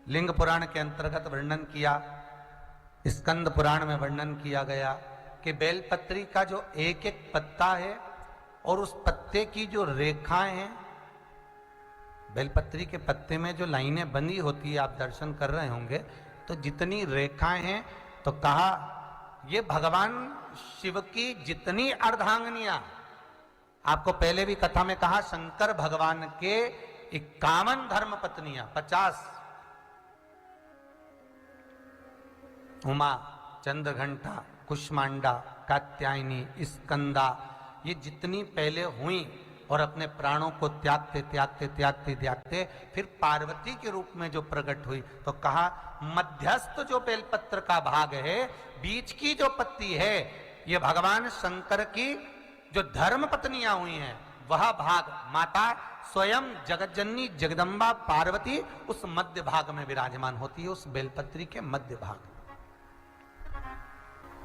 लिंग पुराण के अंतर्गत वर्णन किया, स्कंद पुराण में वर्णन किया गया कि बेलपत्री का जो एक एक पत्ता है और उस पत्ते की जो रेखाएं हैं, बेलपत्री के पत्ते में जो लाइनें बंधी होती है, आप दर्शन कर रहे होंगे, तो जितनी रेखाएं हैं, तो कहा ये भगवान शिव की जितनी अर्धांगिनियां, आपको पहले भी कथा में कहा, शंकर भगवान के 51 धर्म पत्नियां, 50, उमा, चंद्रघंटा, कुष्मांडा, कात्यायनी, स्कंदा, ये जितनी पहले हुई और अपने प्राणों को त्यागते त्यागते त्यागते त्यागते फिर पार्वती के रूप में जो प्रकट हुई, तो कहा मध्यस्थ जो बेलपत्र का भाग है, बीच की जो पत्ती है, ये भगवान शंकर की जो धर्म पत्नियां हुई हैं, वह भाग माता स्वयं जगज्जननी जगदम्बा पार्वती उस मध्य भाग में विराजमान होती है, उस बेलपत्री के मध्य भाग।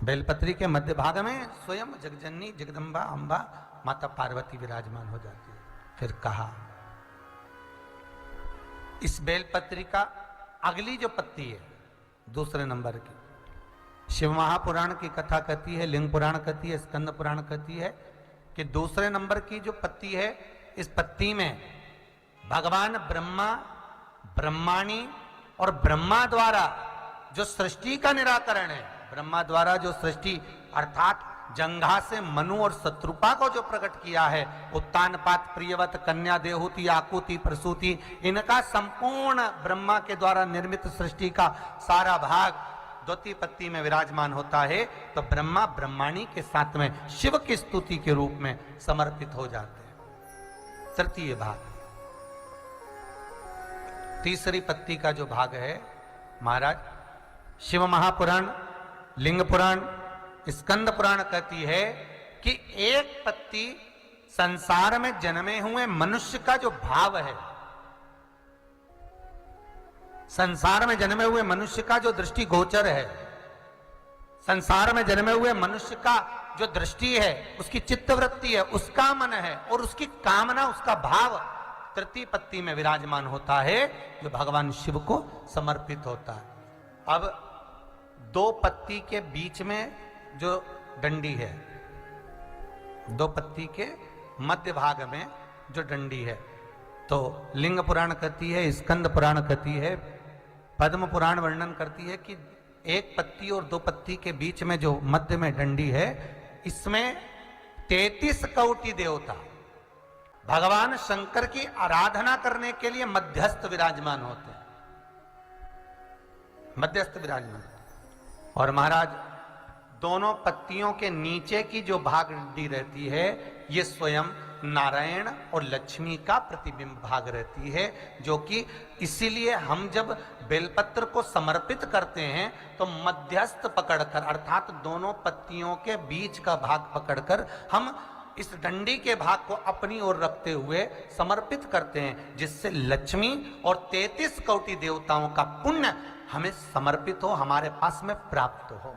बेलपत्री के मध्य भाग में स्वयं जगजननी जगदम्बा अंबा माता पार्वती विराजमान हो जाती है। फिर कहा इस बेलपत्री का अगली जो पत्ती है, दूसरे नंबर की, शिव महापुराण की कथा कहती है, लिंग पुराण कहती है, स्कंद पुराण कहती है कि दूसरे नंबर की जो पत्ती है, इस पत्ती में भगवान ब्रह्मा, ब्रह्माणी और ब्रह्मा द्वारा जो सृष्टि का निराकरण है, ब्रह्मा द्वारा जो सृष्टि अर्थात जंघा से मनु और शत्रुपा को जो प्रकट किया है, उत्तानपात, प्रियवत, कन्या, देहूति, आकुति, प्रसूति, इनका संपूर्ण ब्रह्मा के द्वारा निर्मित सृष्टि का सारा भाग द्वितीय पत्ती में विराजमान होता है। तो ब्रह्मा ब्रह्माणी के साथ में शिव की स्तुति के रूप में समर्पित हो जाते हैं। तृतीय भाग, तीसरी पत्ती का जो भाग है महाराज, शिव महापुराण, लिंग पुराण, स्कंद पुराण कहती है कि एक पत्ती संसार में जन्मे हुए मनुष्य का जो भाव है, संसार में जन्मे हुए मनुष्य का जो दृष्टि गोचर है, संसार में जन्मे हुए मनुष्य का जो दृष्टि है, उसकी चित्तवृत्ति है, उसका मन है और उसकी कामना, उसका भाव तृतीय पत्ती में विराजमान होता है, जो भगवान शिव को समर्पित होता है। अब दो पत्ती के बीच में जो डंडी है, दो पत्ती के मध्य भाग में जो डंडी है, तो लिंग पुराण कहती है, स्कंद पुराण कहती है, पद्म पुराण वर्णन करती है कि एक पत्ती और दो पत्ती के बीच में जो मध्य में डंडी है, इसमें 33 कोटि देवता भगवान शंकर की आराधना करने के लिए मध्यस्थ विराजमान होते हैं, मध्यस्थ विराजमान। और महाराज दोनों पत्तियों के नीचे की जो भाग डंडी रहती है, ये स्वयं नारायण और लक्ष्मी का प्रतिबिंब भाग रहती है, जो कि इसीलिए हम जब बेलपत्र को समर्पित करते हैं तो मध्यस्थ पकड़कर, अर्थात दोनों पत्तियों के बीच का भाग पकड़कर हम इस डंडी के भाग को अपनी ओर रखते हुए समर्पित करते हैं, जिससे लक्ष्मी और 33 कोटि देवताओं का पुण्य हमें समर्पित हो, हमारे पास में प्राप्त हो।